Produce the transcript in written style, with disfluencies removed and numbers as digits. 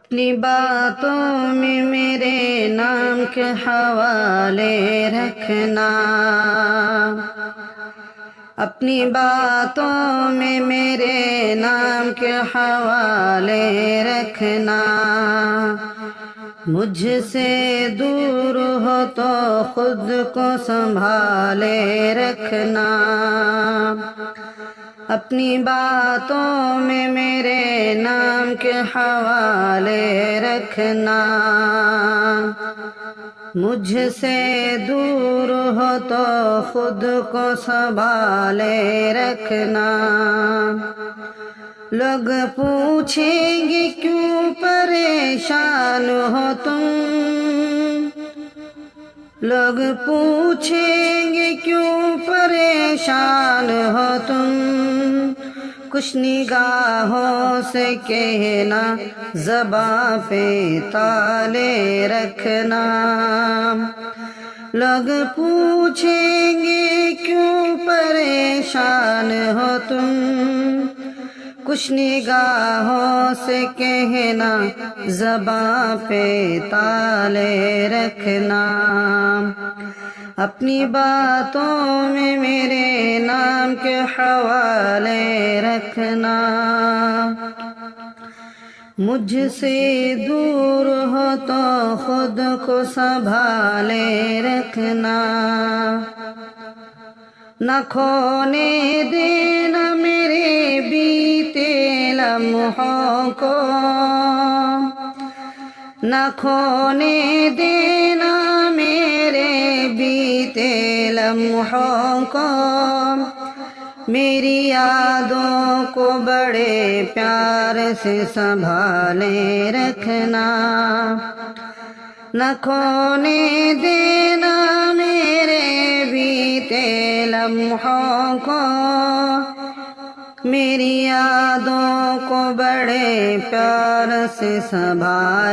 اپنی باتوں میں میرے نام کے حوالے رکھنا، اپنی باتوں میں میرے نام کے حوالے رکھنا، مجھ سے دور ہو تو خود کو سنبھالے رکھنا، اپنی باتوں میں میرے نام کے حوالے رکھنا، مجھ سے دور ہو تو خود کو سنبھالے رکھنا، لوگ پوچھیں گے کیوں پریشان ہو تم، لوگ پوچھیں گے کیوں پریشان ہو تم، کچھ نگاہوں سے کہنا، زباں پہ تالے رکھنا، لوگ پوچھیں گے کیوں پریشان ہو تم، کچھ نگاہوں سے کہنا، زباں پہ تالے رکھنا، اپنی باتوں میں میرے نام کے حوالے رکھنا، مجھ سے دور ہو تو خود کو سنبھالے رکھنا، نہ کھونے دینا میرے بیتے لمحوں کو، نہ کھونے دینا میرے بیتے لمحوں کو، میری یادوں کو بڑے پیار سے سنبھالے رکھنا، نہ کھونے دینا میرے بیتے لمحوں کو، میری یادوں کو بڑے پیار سے سنبھالے